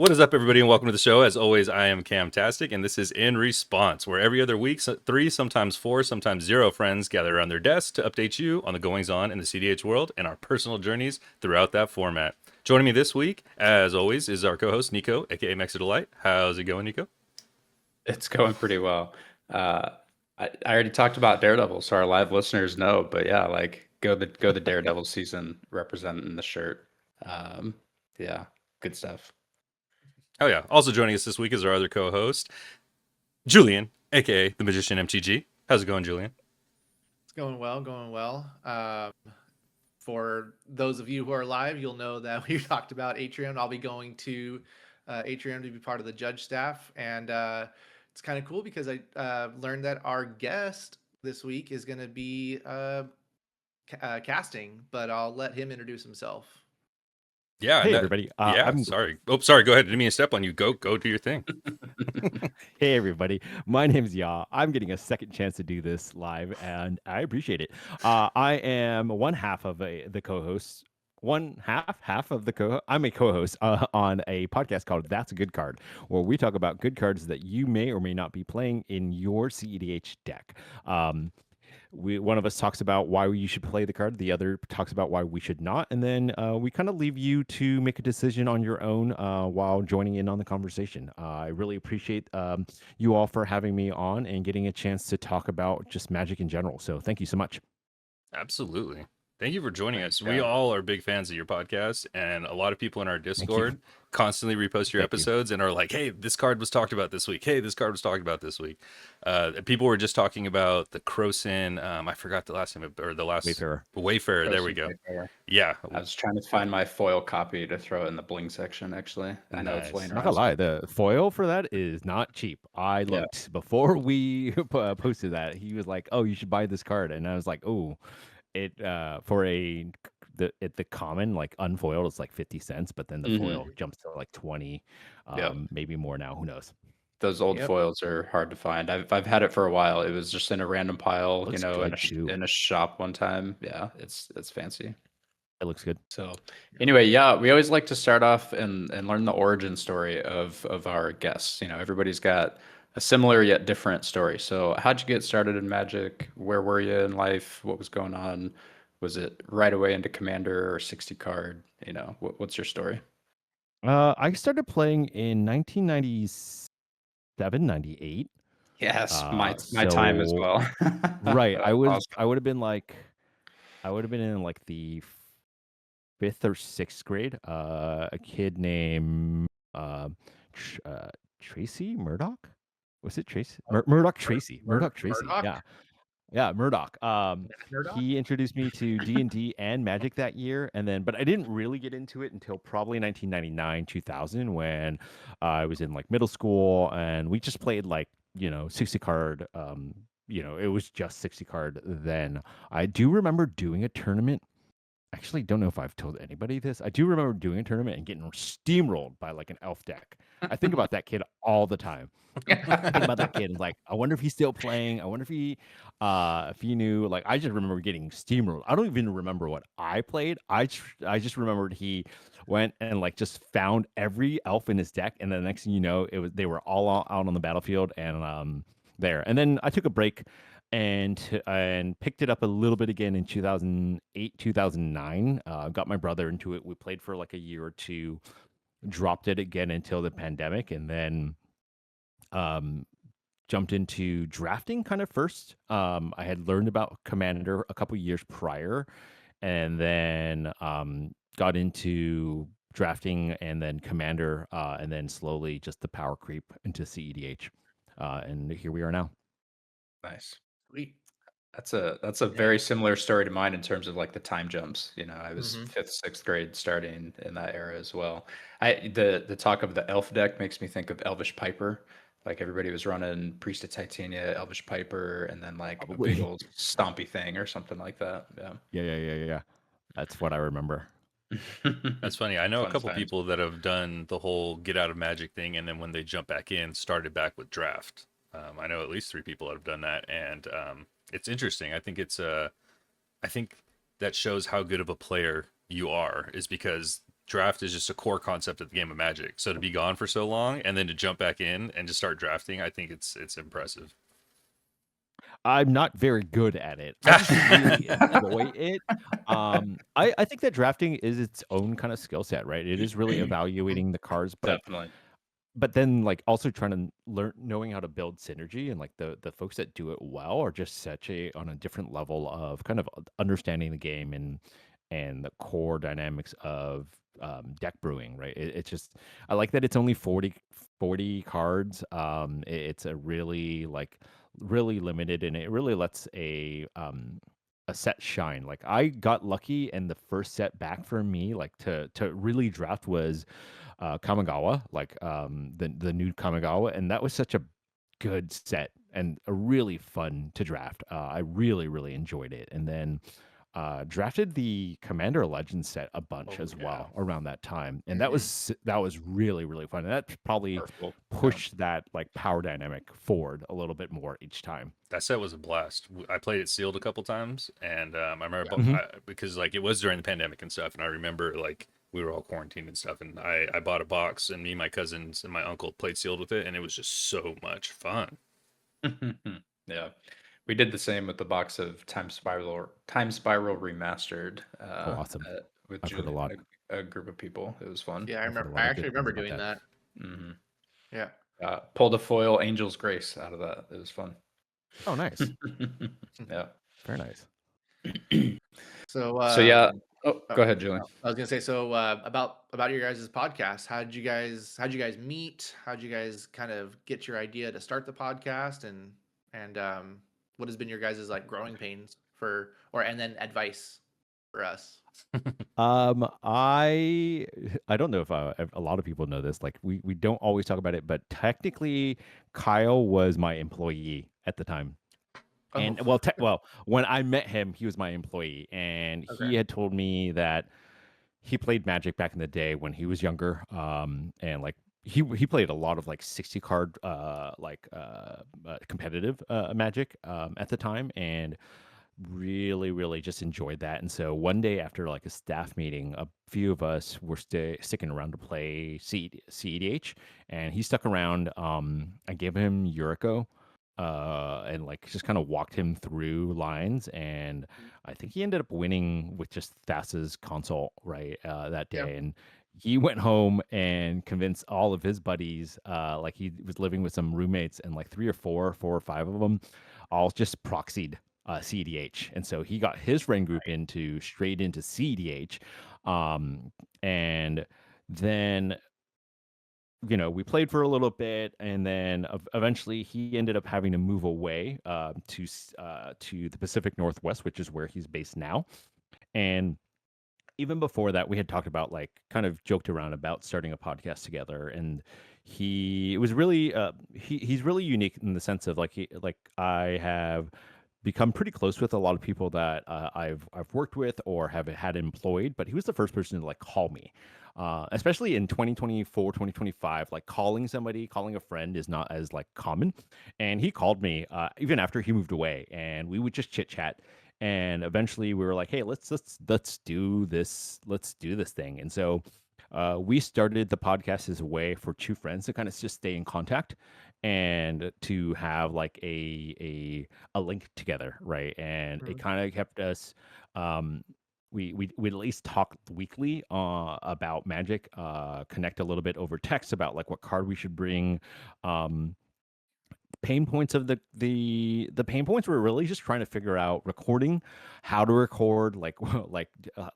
What is up, everybody, and welcome to the show. As always, I am Camtastic, and this is In Response, where every other week, three, sometimes four, sometimes zero friends gather around their desks to update you on the goings-on in the CDH world and our personal journeys throughout that format. Joining me this week, as always, is our co-host, Nico, aka Mexa Delight. How's it going, Nico? It's going pretty well. I already talked about Daredevil, so our live listeners know. But yeah, like go the Daredevil season representing the shirt. Um, yeah, good stuff. Oh, yeah. Also joining us this week is our other co-host, Julian, aka the Magician MTG. How's it going, Julian? It's going well, going well. For those of you who are live, you'll know that we talked about Atrium. I'll be going to Atrium to be part of the judge staff, and it's kind of cool because I learned that our guest this week is going to be casting, but I'll let him introduce himself. Yeah. Hey, everybody. Sorry. Oh, sorry. Go ahead. Didn't mean to step on you. Go do your thing. Hey, everybody. My name's Ya. I'm getting a second chance to do this live, and I appreciate it. I am one half of the co-hosts. Half of the I'm a co-host on a podcast called That's a Good Card, where we talk about good cards that you may or may not be playing in your CEDH deck. One of us talks about why you should play the card, the other talks about why we should not, and then we kind of leave you to make a decision on your own while joining in on the conversation. I really appreciate you all for having me on and getting a chance to talk about just Magic in general. So thank you so much. Absolutely. Thank you for joining Thanks, us. We yeah. all are big fans of your podcast, and a lot of people in our Discord constantly repost your Thank you. episodes and are like, "Hey, this card was talked about this week. Hey, this card was talked about this week." People were just talking about the Croson. I forgot the last name, or the last Wayfarer. There we go. Wayfarer. Yeah, I was trying to find my foil copy to throw in the bling section. Actually, I know it's Nice. laying Not around. gonna lie, the foil for that is not cheap. I looked before we posted that. He was like, "Oh, you should buy this card," and I was like, "Oh, it for the common like unfoiled it's like 50 cents, but then the foil jumps to like 20, maybe more now. Who knows?" Those old foils are hard to find. I've had it for a while. It was just in a random pile, Looks in good, too. in a shop one time. Yeah, it's fancy. It looks good. So anyway, yeah, we always like to start off and learn the origin story of our guests. You know, everybody's got a similar yet different story. So how'd you get started in Magic? Where were you in life? What was going on? Was it right away into Commander or 60 card? You know, what's your story? I started playing in 1997, 98. Yes, my time as well. Right. That's awesome. I would have been in like the 5th or 6th grade. A kid named Tracy Murdoch. Was it Tracy? Murdoch Tracy. Murdoch Tracy. Murdoch? Yeah. Yeah, Murdoch. Murdoch? He introduced me to D&D and Magic that year, but I didn't really get into it until probably 1999, 2000, when I was in like middle school, and we just played like 60 card. It was just 60 card then. I do remember doing a tournament. Actually, don't know if I've told anybody this. I do remember doing a tournament and getting steamrolled by like an elf deck. I think about that kid all the time. I think about that kid and like, I wonder if he's still playing. I wonder if he knew. Like, I just remember getting steamrolled. I don't even remember what I played. I just remembered he went and like just found every elf in his deck, and then the next thing you know, they were all out on the battlefield and there. And then I took a break and picked it up a little bit again in 2008, 2009. Got my brother into it. We played for like a year or two, dropped it again until the pandemic, and then jumped into drafting kind of first. I had learned about Commander a couple years prior, and then got into drafting and then Commander, and then slowly just the power creep into CEDH. And here we are now. Nice. Sweet. That's a very similar story to mine in terms of like the time jumps. You know, I was 5th, 6th grade starting in that era as well. The talk of the elf deck makes me think of Elvish Piper. Like everybody was running Priest of Titania, Elvish Piper, and then like a big old stompy thing or something like that. Yeah. That's what I remember. That's funny. I know Fun a couple times. people that have done the whole get out of Magic thing, and then when they jump back in, started back with draft. I know at least 3 people that have done that, and it's interesting. I think that shows how good of a player you are, is because draft is just a core concept of the game of Magic. So to be gone for so long and then to jump back in and just start drafting, I think it's impressive. I'm not very good at it. I just really enjoy it. I think that drafting is its own kind of skill set, right? It is really evaluating the cards, Definitely. but then like also trying to learn knowing how to build synergy, and like the folks that do it well are just such a on a different level of kind of understanding the game and the core dynamics of deck brewing, right? It's just I like that it's only 40 cards. It's a really like really limited, and it really lets a set shine. Like I got lucky, and the first set back for me, like to really draft was Kamigawa, like the new Kamigawa, and that was such a good set and a really fun to draft. I really enjoyed it, and then drafted the Commander Legends set a bunch Oh, as yeah. well around that time, and Mhm. that was really fun. And that probably Powerful. Yeah. pushed that like power dynamic forward a little bit more each time. That set was a blast. I played it sealed a couple times, and I remember Mhm. because like it was during the pandemic and stuff, and I remember like we were all quarantined and stuff, and I bought a box, and me, my cousins, and my uncle played sealed with it, and it was just so much fun. Yeah. We did the same with the box of Time Spiral Remastered Oh, awesome! with I've heard a Julie, lot. a group of people. It was fun. Yeah, I I've heard a remember. lot I of good actually things remember about doing that. that. Hmm. Yeah. Pulled a foil Angel's Grace out of that. It was fun. Oh, nice. Yeah. Very nice. So, So yeah. Oh, oh, go ahead, Julie. I was gonna say, so about your guys' podcast. How'd you guys meet? How'd you guys kind of get your idea to start the podcast, and what has been your guys' like growing pains for, or and then advice for us? I don't know if a lot of people know this. Like we don't always talk about it, but technically, Kyle was my employee at the time. Oh, And well, when I met him, he was my employee, and okay. he had told me that he played Magic back in the day when he was younger. And like he played a lot of like 60 card competitive Magic at the time, and really just enjoyed that. And so one day after like a staff meeting, a few of us were sticking around to play CEDH, and he stuck around. I gave him Yuriko, and like just kind of walked him through lines, and I think he ended up winning with just Thassa's console right that Yeah. day. And he went home and convinced all of his buddies, like he was living with some roommates, and like four or five of them all just proxied CDH, and so he got his friend group straight into CDH, um, and then we played for a little bit, and then eventually he ended up having to move away to the Pacific Northwest, which is where he's based now, and even before that, we had talked about like kind of joked around about starting a podcast together, and he it was really he's really unique in the sense of like I have become pretty close with a lot of people that I've worked with or have had employed, but he was the first person to like call me. Especially in 2024, 2025, like calling a friend is not as like common. And he called me even after he moved away, and we would just chit chat. And eventually we were like, hey, let's do this thing. And so we started the podcast as a way for two friends to kind of just stay in contact and to have like a link together, right? And it Mhm. kind of kept us we at least talk weekly about Magic, connect a little bit over text about like what card we should bring. um Pain points of the pain points were really just trying to figure out recording, how to record, like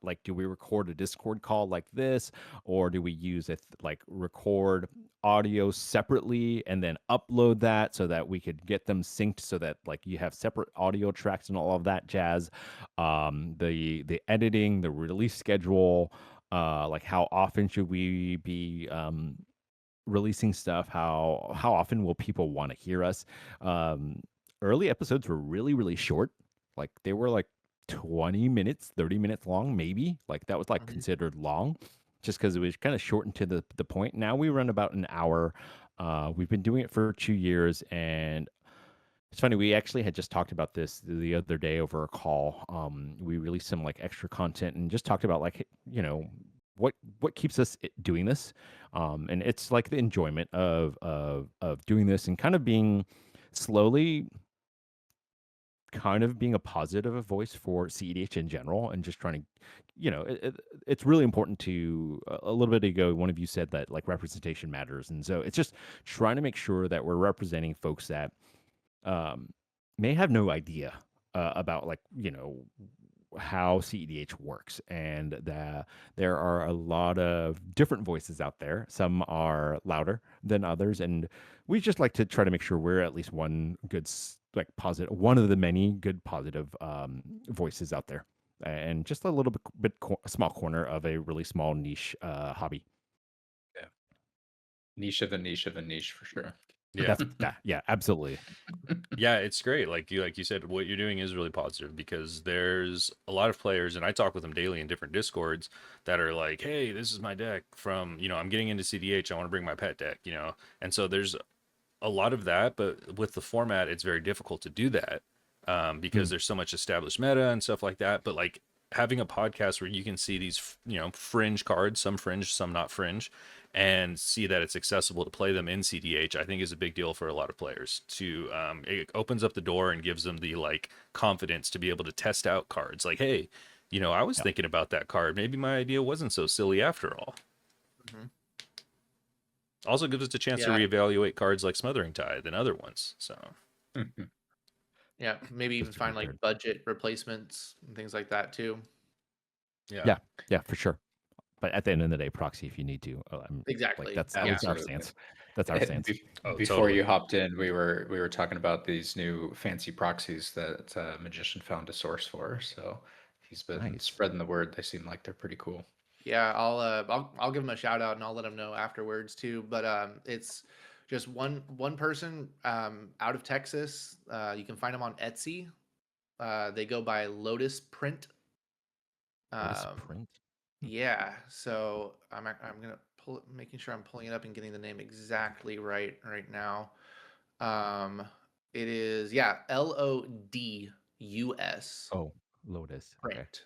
like do we record a Discord call like this, or do we use like record audio separately and then upload that so that we could get them synced so that like you have separate audio tracks and all of that jazz. The editing, the release schedule, like how often should we be releasing stuff, how often will people want to hear us. um Early episodes were really short, like they were like 20 minutes, 30 minutes long, maybe, like that was like Mhm. considered long just because it was kind of shortened to the point. Now we run about an hour. We've been doing it for 2 years, and it's funny, we actually had just talked about this the other day over a call. We released some like extra content and just talked about like what keeps us doing this, and it's like the enjoyment of doing this and kind of being slowly kind of being a positive voice for CEDH in general, and just trying to, it's really important to, a little bit ago, one of you said that like representation matters. And so it's just trying to make sure that we're representing folks that may have no idea about, like, how CEDH works, and that there are a lot of different voices out there. Some are louder than others, and we just like to try to make sure we're at least one good, like positive, one of the many good positive voices out there, and just a little bit a small corner of a really small niche hobby. Yeah. Niche of a niche of a niche for sure. Yeah. Yeah, absolutely. Yeah, it's great. Like you said, what you're doing is really positive, because there's a lot of players, and I talk with them daily in different discords, that are like, hey, this is my deck from, I'm getting into CDH, I want to bring my pet deck, and so there's a lot of that. But with the format, it's very difficult to do that, because there's so much established meta and stuff like that. But like having a podcast where you can see these, fringe cards, some fringe, some not fringe, and see that it's accessible to play them in CDH, I think is a big deal for a lot of players. To it opens up the door and gives them the like confidence to be able to test out cards. Like, hey, I was thinking about that card. Maybe my idea wasn't so silly after all. Also gives us a chance to reevaluate cards like Smothering Tithe and other ones. So Yeah, maybe even find like budget replacements and things like that too. Yeah, for sure. But at the end of the day, proxy if you need to. Exactly. Like, that's our stance. That's our stance. Before you hopped in, we were talking about these new fancy proxies that Magician found a source for. So he's been spreading the word. They seem like they're pretty cool. Yeah, I'll give him a shout out, and I'll let him know afterwards too. But it's just one person out of Texas. You can find them on Etsy. They go by Lotus Print. Lotus Print. Yeah, so I'm gonna making sure I'm pulling it up and getting the name exactly right now. It is LODUS. Oh, Lotus. Print.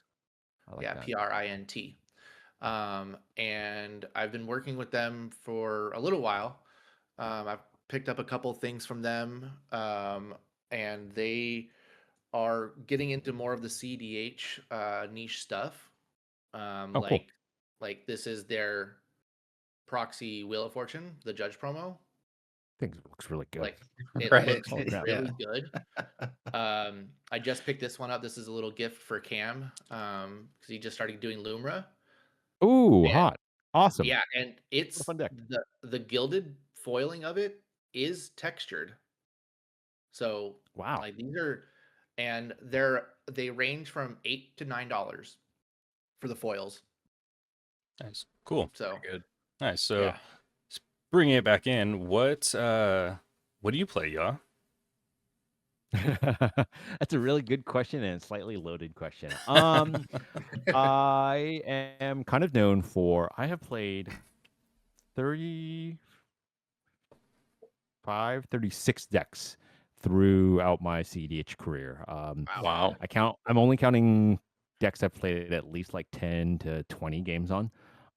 Okay. I like that. PRINT. And I've been working with them for a little while. I've picked up a couple things from them, and they are getting into more of the CDH niche stuff. Cool. Like this is their proxy Wheel of Fortune, the Judge promo. I think it looks really good. Like it looks really good. I just picked this one up. This is a little gift for Cam, because he just started doing Lumra. Ooh, hot. Awesome. Yeah, and it's fun deck. The gilded foiling of it is textured. So wow, like these are, and they range from $8 to $9 for the foils. Nice, cool. So good, nice. So bringing it back in, what do you play, y'all? That's a really good question and a slightly loaded question. I am kind of known for, I have played 36 decks throughout my CDH career. Wow. I'm only counting decks I've played at least like 10 to 20 games on.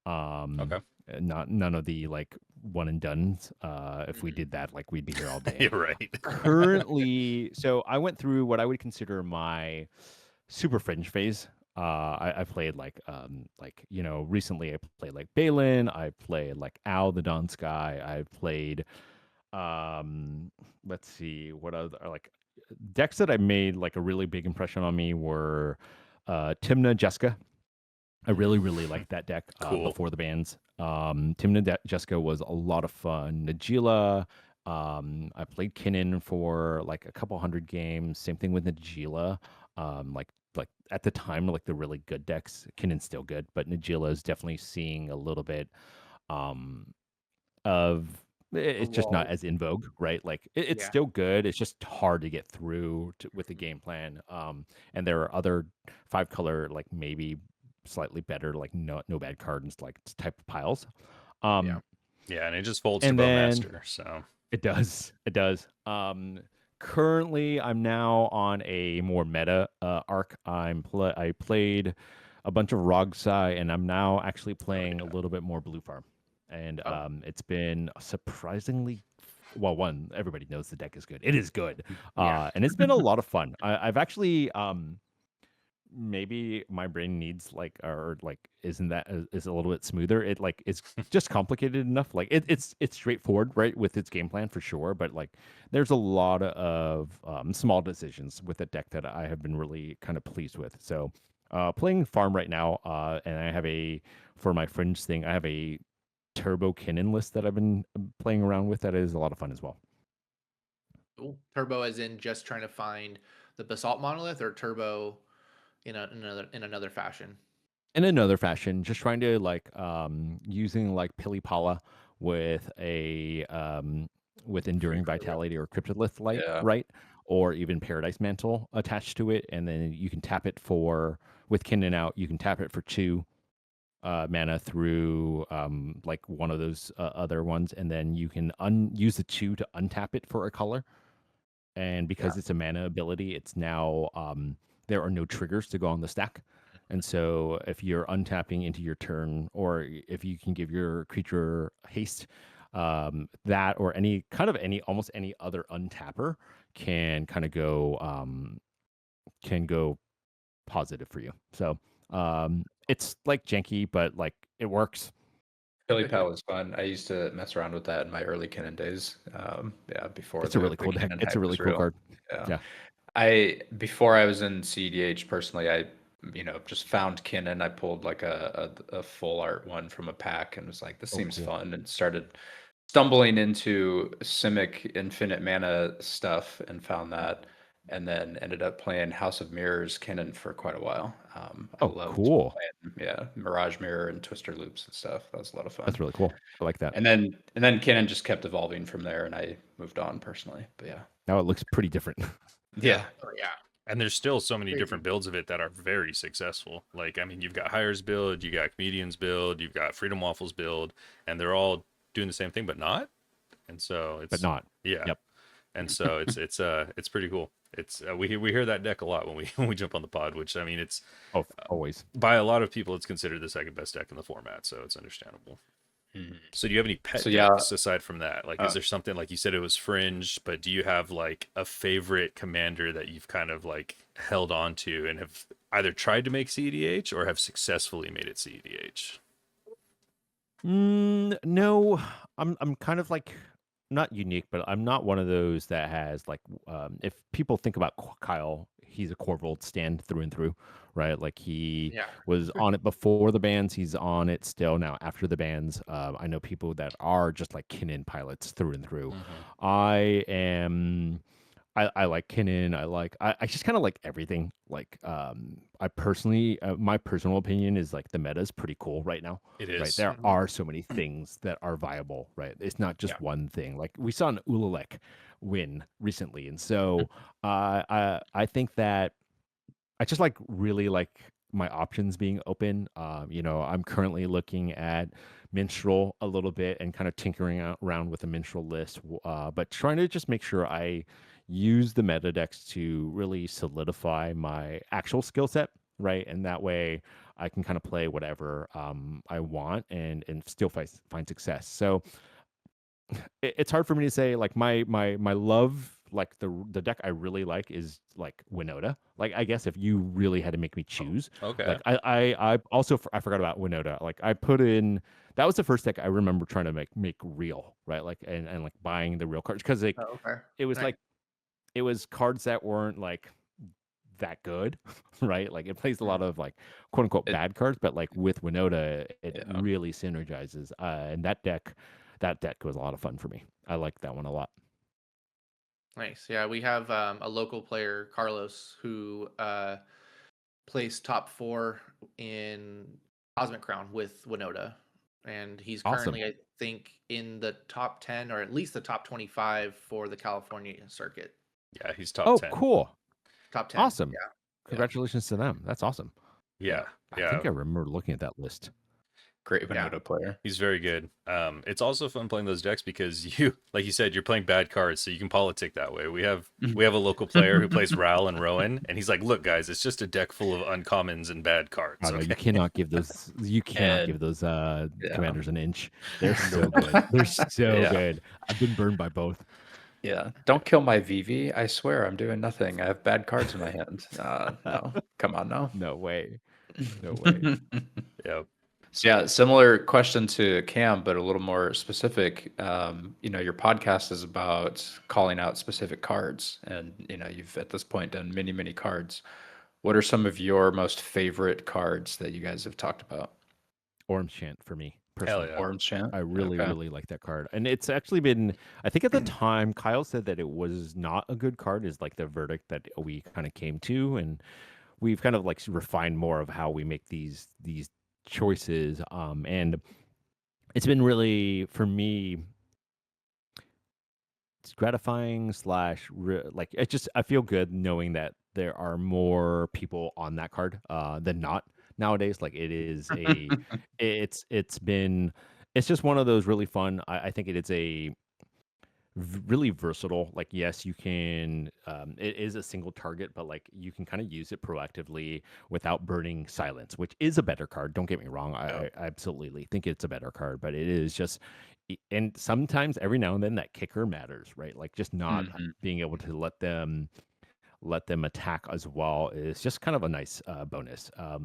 Okay. None of the like one and dones. If we did that, like we'd be here all day. You're right. Currently, so I went through what I would consider my super fringe phase. I played like recently I played like Balin. I played like Al the Dawn Sky. I played let's see what other like decks that I made like a really big impression on me were Timna Jessica. I really liked that deck before the bans. Timna Jessica was a lot of fun. Najila, I played Kinnan for like a couple hundred games. Same thing with Najila. Like at the time, like the really good decks, Kinnan's still good, but Najila is definitely seeing a little bit of it's just not as in vogue, right? Like it's still good. It's just hard to get through with the game plan. And there are other 5-color, like maybe slightly better, like no bad cards, like type of piles. And it just folds to Bowmaster, so it does. Currently, I'm now on a more meta arc. I played a bunch of Rogsai, and I'm now actually playing a little bit more Blue Farm. And Oh. it's been surprisingly well. One, everybody knows the deck is good. It is good, Yeah. and it's been a lot of fun. I've actually maybe my brain needs like or like isn't that is a little bit smoother. It like it's just complicated enough. Like it's straightforward, right, with its game plan for sure. But like there's a lot of small decisions with the deck that I have been really kind of pleased with. So playing farm right now, and I have for my fringe thing, I have a Turbo Kinnan list that I've been playing around with. That is a lot of fun as well. Cool. Turbo as in just trying to find the basalt monolith, or turbo in another fashion. In another fashion, just trying to like using like Pilipala with a with enduring vitality or cryptolith light, Yeah. right? Or even paradise mantle attached to it, and then you can tap it for with Kinnan out. You can tap it for 2 mana through like one of those other ones, and then you can use the 2 to untap it for a color. And because it's a mana ability, it's now there are no triggers to go on the stack. And so if you're untapping into your turn, or if you can give your creature haste, that or almost any other untapper can kind of go positive for you. So it's like janky, but like it works. Philly Pal was fun. I used to mess around with that in my early Kinnan days. Before It's a really cool the deck. Kinnan It's a hype really was cool real. card. Yeah. Yeah. Before I was in CDH personally, I just found Kinnan. I pulled like a full art one from a pack and was like, this Oh, seems cool. fun, and started stumbling into Simic infinite mana stuff and found that, and then ended up playing House of Mirrors Kinnan for quite a while. I Oh, loved cool. playing, Mirage Mirror and Twister Loops and stuff. That was a lot of fun. That's really cool. I like that. And then Kinnan just kept evolving from there, and I moved on personally. But yeah. Now it looks pretty different. Yeah. Oh, yeah. And there's still so many Crazy. different builds of it that are very successful. Like, I mean, you've got Hires build, you got Comedians build, you've got Freedom Waffles build, and they're all doing the same thing, but not. And so it's But not. yeah. Yep. And so it's pretty cool. It's we hear that deck a lot when we jump on the pod, which I mean it's Always. by a lot of people it's considered the second best deck in the format, so it's understandable. So do you have any pet decks aside from that? Like, is there something, like you said it was Fringe, but do you have like a favorite commander that you've kind of like held on to and have either tried to make CEDH or have successfully made it CEDH? No, I'm kind of like not unique, but I'm not one of those that has like if people think about Kyle, he's a Corvold stand through and through, right? Like he was on it before the bans, he's on it still now after the bans. I know people that are just like Kinnan pilots through and through. I like Kinnan. I just kind of like everything. Like I personally, my personal opinion is like the meta is pretty cool right now. It is. Right, there are so many things that are viable. Right, it's not just one thing. Like we saw an Ulalek win recently, and so I think that I just like really like my options being open. I'm currently looking at Minstrel a little bit and kind of tinkering around with a Minstrel list, but trying to just make sure I use the meta decks to really solidify my actual skill set, right? And that way I can kind of play whatever I want and still find success. So it's hard for me to say like my love, like the deck I really like is like Winota. Like I guess if you really had to make me choose, Okay. like I also I forgot about Winota. Like I put in, that was the first deck I remember trying to make real, right? Like and like buying the real cards, because like it was like it was cards that weren't like that good, right? Like it plays a lot of like quote unquote bad cards, but like with Winota, it really synergizes. And that deck was a lot of fun for me. I like that one a lot. Nice. Yeah, we have a local player, Carlos, who placed top 4 in Cosmic Crown with Winota, and he's currently, I think, in the top 10 or at least the top 25 for the California circuit. Yeah, he's top 10. Oh, cool. Top 10. Awesome. Yeah. Congratulations to them. That's awesome. Yeah. I think I remember looking at that list. Great Yeah. Venota player. He's very good. It's also fun playing those decks because you, like you said, you're playing bad cards, so you can politic that way. We have a local player who plays Ral and Rowan, and he's like, "Look, guys, it's just a deck full of uncommons and bad cards." I know you Okay. cannot give those. You cannot And give those yeah, commanders an inch. They're so good. They're so yeah, good. I've been burned by both. yeah. Don't kill my VV. I swear I'm doing nothing. I have bad cards in my hand. No, come on now. No way. No way. Yeah. So yeah, similar question to Cam, but a little more specific. Your podcast is about calling out specific cards, and you've at this point done many, many cards. What are some of your most favorite cards that you guys have talked about? Orm's Chant for me Hell personally. yeah. Orm's Chant. I really, Okay. really like that card. And it's actually been, I think at the time, Kyle said that it was not a good card, is like the verdict that we kind of came to. And we've kind of like refined more of how we make these choices. And it's been really, for me, it's gratifying slash like it just, I feel good knowing that there are more people on that card than not nowadays. Like it is a, it's just one of those really fun. I think it is a really versatile. Like yes, you can. It is a single target, but like you can kind of use it proactively without burning silence, which is a better card. Don't get me wrong. I absolutely think it's a better card, but it is just. And sometimes, every now and then, that kicker matters, right? Like just not being able to let them attack as well is just kind of a nice bonus. Yeah,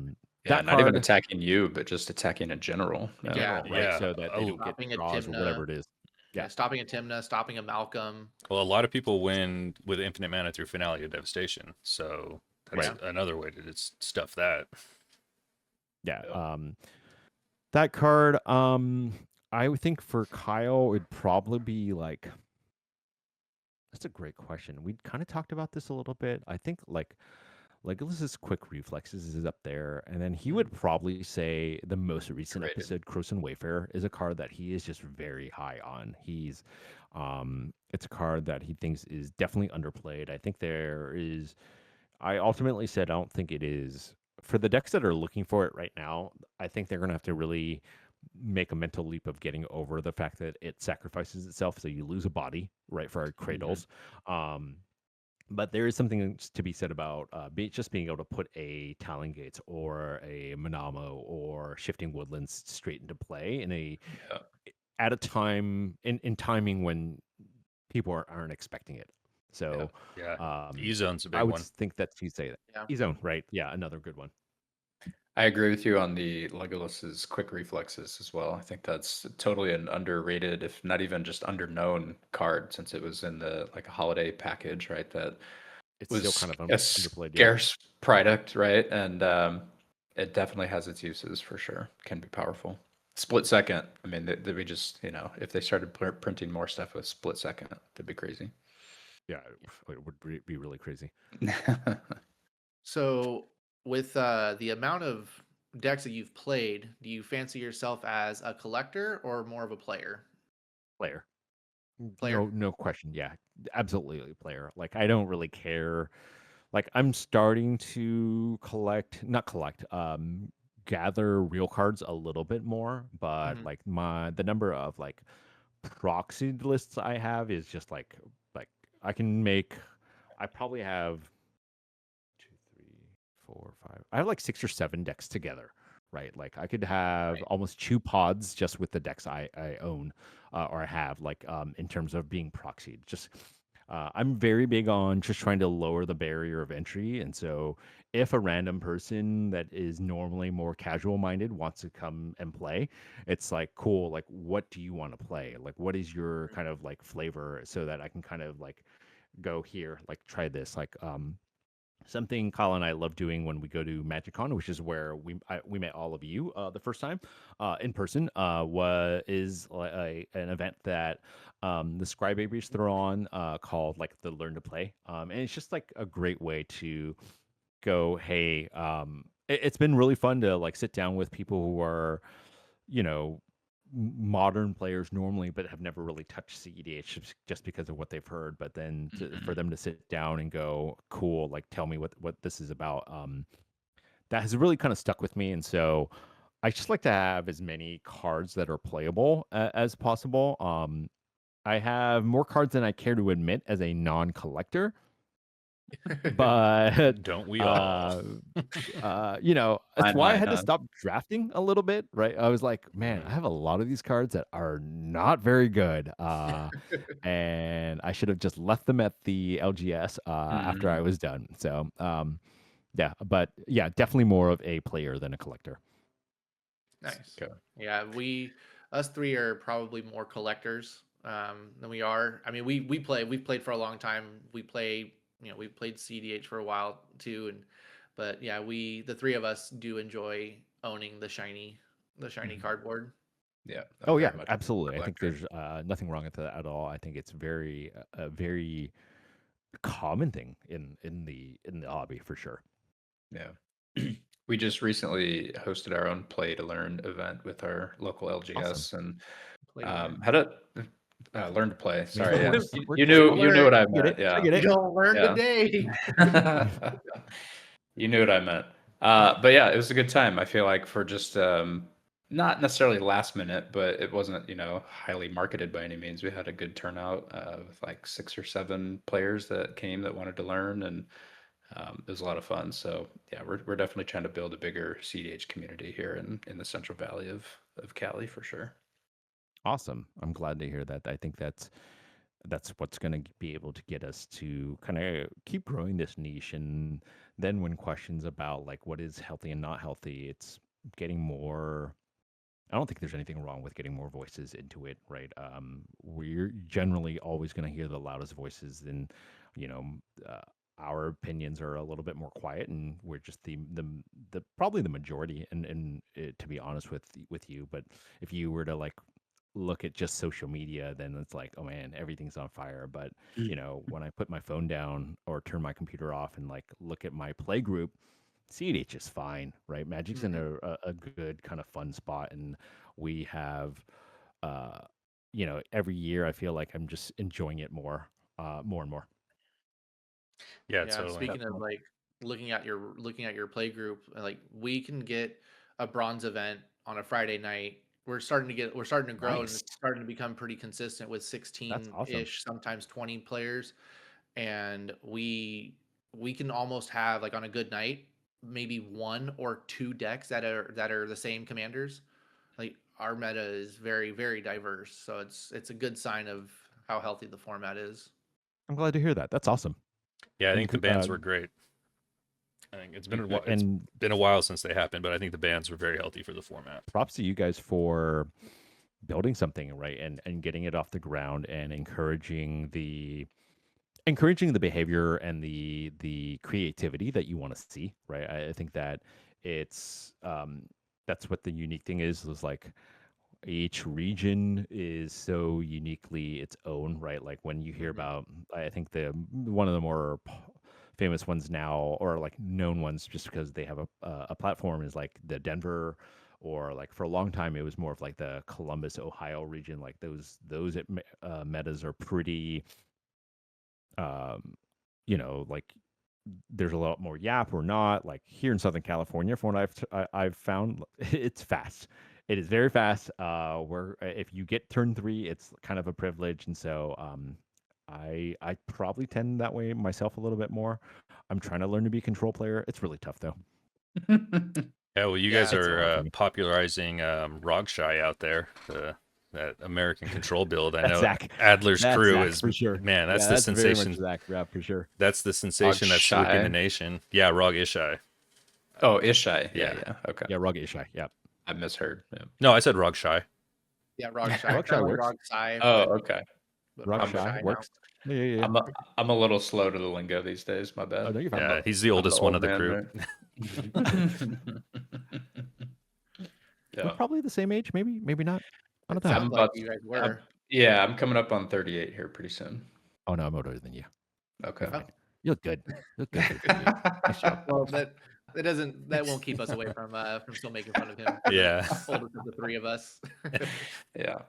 That not even card, attacking you, but just attacking in general. in Yeah. general, right? Yeah. So that they don't get Stopping a draws or whatever Timna. it is. Yeah, stopping a Timna, stopping a Malcolm. Well, a lot of people win with infinite mana through Finale of Devastation, so that's Right. another way to just stuff that. Yeah. Yep. That card, I would think for Kyle, it'd probably be like. That's a great question. We kind of talked about this a little bit. I think like Legolas's quick reflexes is up there, and then he would probably say the most recent Underrated. episode, Croson Wayfarer, is a card that he is just very high on. He's, it's a card that he thinks is definitely underplayed. I think there is. I ultimately said I don't think it is for the decks that are looking for it right now. I think they're gonna have to really make a mental leap of getting over the fact that it sacrifices itself, so you lose a body, right, for our cradles. But there is something to be said about just being able to put a Talon Gates or a Manamo or Shifting Woodlands straight into play at a time in timing when people aren't expecting it. So Yeah. E-Zone's a big I would one. think that you say that. Yeah. E-Zone, right? Yeah, another good one. I agree with you on the Legolas's quick reflexes as well. I think that's totally an underrated, if not even just underknown card, since it was in the like a holiday package, right? That It's was still kind of a underplayed. Yeah. scarce product, right? And it definitely has its uses for sure. Can be powerful. Split second. I mean, we just if they started printing more stuff with split second, that'd be crazy. Yeah, it would be really crazy. So, with the amount of decks that you've played, do you fancy yourself as a collector or more of a player? Player. Player. No question. Yeah, absolutely a player. Like I don't really care. Like I'm starting to not collect, gather real cards a little bit more, but Mhm. like the number of like proxy lists I have is just like I can make. I probably have 2, 3, 4, 5. I have like 6 or 7 decks together, right? Like I could have almost 2 pods just with the decks I own or I have, like in terms of being proxied. Just I'm very big on just trying to lower the barrier of entry, and so if a random person that is normally more casual minded wants to come and play, it's like cool. Like, what do you want to play? Like, what is your kind of like flavor, so that I can kind of like go here, like try this, like something Kyle and I love doing when we go to MagicCon, which is where we met all of you the first time in person, is an event that the Scribabies throw on called like the Learn to Play, and it's just like a great way to go. Hey, it's been really fun to like sit down with people who are, you know, modern players normally, but have never really touched CEDH just because of what they've heard. But then for them to sit down and go, cool, like tell me what this is about. That has really kind of stuck with me, and so I just like to have as many cards that are playable as possible. I have more cards than I care to admit as a non-collector, but Don't we all? that's Fine why I line, had to huh? stop drafting a little bit, right? I was like, man, I have a lot of these cards that are not very good, and I should have just left them at the LGS after I Mhm. was done. So, yeah, but yeah, definitely more of a player than a collector. Nice. Okay. Yeah, us three are probably more collectors than we are. I mean, we've played for a long time. We've played CDH for a while too, but yeah, the three of us do enjoy owning the shiny Mhm. cardboard. Yeah, I'm Oh very yeah, much a absolutely. I think collector. there's nothing wrong with that at all. I think it's a very common thing in the hobby for sure. Yeah. We just recently hosted our own play to learn event with our local Awesome. LGS and Play to learn. had a learn to play. There's the Sorry, yeah. word. You, Word you play. knew Don't you knew learn. what I I get meant. it. I Yeah. get You it. don't learn Yeah. today. You knew what I meant. But yeah, it was a good time. I feel like for just not necessarily last minute, but it wasn't, highly marketed by any means. We had a good turnout with like 6 or 7 players that came that wanted to learn, and it was a lot of fun. So yeah, we're definitely trying to build a bigger CDH community here in the Central Valley of Cali for sure. Awesome. I'm glad to hear that. I think that's what's going to be able to get us to kind of keep growing this niche. And then when questions about like what is healthy and not healthy, it's getting more. I don't think there's anything wrong with getting more voices into it, right? We're generally always going to hear the loudest voices, and you know, uh, our opinions are a little bit more quiet, and we're just the probably the majority. And to be honest with you, but if you were to like look at just social media, then it's like, oh man, everything's on fire. But when I put my phone down or turn my computer off and like look at my play group, CDH is fine, right? Magic's in Mhm. a good kind of fun spot, and we have, uh, every year I feel like I'm just enjoying it more and more. Yeah, Yeah, and totally. speaking of Definitely. like looking at your play group, like we can get a bronze event on a Friday night. We're starting to grow and Nice, it's starting to become pretty consistent with that's awesome. 16-ish, sometimes 20 players. And we can almost have like on a good night, maybe one or two decks that are the same commanders. Like our meta is very, very diverse. So it's a good sign of how healthy the format is. I'm glad to hear that. That's awesome. Yeah, I And think the bands were great. I think it's and been a while since they happened, but I think the bands were very healthy for the format. props to you guys for building something right and getting it off the ground and encouraging the behavior and the creativity that you want to see, right? I think that it's that's what the unique thing is like each region is so uniquely its own, right? Like when you hear Mhm. about, I think the one of the more famous ones now, or like known ones, just because they have a platform, is like the Denver, or like for a long time it was more of like the Columbus, Ohio region. Like those metas are pretty, um, like there's a lot more yap or not. Like here in Southern California, from what I've found, it's fast. It is very fast. Where if you get turn 3, it's kind of a privilege, and so I probably tend that way myself a little bit more. I'm trying to learn to be a control player. It's really tough though. Yeah, well, you guys Yeah, It's are hard for me. popularizing Rogshy out there, that American control build. I That's know Zach. Adler's That's crew Zach is, for sure. man, that's Yeah, the that's very much sensation. Zach. Yeah, for sure. That's the Dog sensation that's sweeping the shy. nation. Yeah, Rog Ishai. Oh, Ishai. Yeah, Yeah. yeah. Okay. Yeah, Rug Ishai. Yeah, I misheard. Yeah. No, I said Rogshy. yeah, Rog Shy. I Rug kind Shy of like works. Rog Shy, Oh, but okay. Rug Rog I'm Shy Shy now. works. Yeah, yeah, yeah. I'm a, I'm a little slow to the lingo these days. My Oh bad. no, you're fine. Yeah, he's the I'm the oldest one old of the man, crew. right? We're Yeah. probably the same age, maybe, maybe not. I don't It know. I'm sounds like about. you guys I'm, were. yeah, I'm coming up on 38 here pretty soon. Oh no, I'm older than you. Okay. You're Oh, fine. You look good. You look good for 38. Nice job. well, that won't keep us away from still making fun of him for the Yeah. oldest of the three of us. Yeah.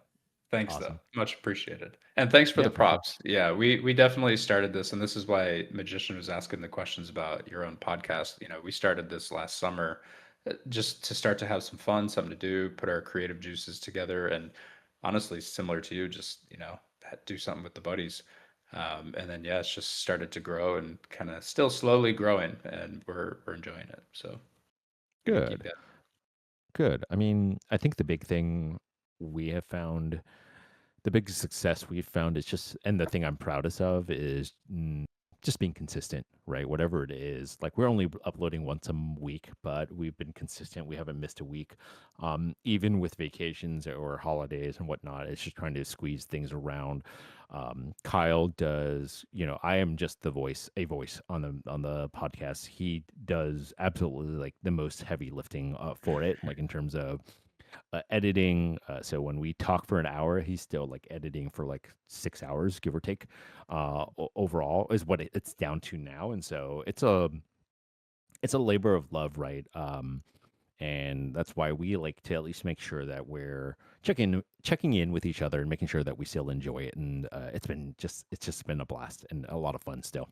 Thanks though. Awesome. Much appreciated. And thanks for Yeah, the for sure. props. Yeah, we definitely started this, and this is why Magician was asking the questions about your own podcast. We started this last summer just to start to have some fun, something to do, put our creative juices together, and honestly, similar to you, just do something with the buddies. And then yeah, it's just started to grow and kind of still slowly growing, and we're enjoying it. So we're gonna keep Good. that. Good. I mean, I think the big thing we have found, the biggest success we've found is just, and the thing I'm proudest of is just being consistent, right? Whatever it is, like we're only uploading once a week, but we've been consistent. We haven't missed a week, even with vacations or holidays and whatnot. It's just trying to squeeze things around. Kyle does, I am just a voice on the podcast. He does absolutely like the most heavy lifting for it, like in terms of editing. So when we talk for an hour, he's still like editing for like 6 hours, give or take. Overall, is what it's down to now, and so it's a labor of love, right? And that's why we like to at least make sure that we're checking in with each other and making sure that we still enjoy it. And it's just been a blast and a lot of fun still.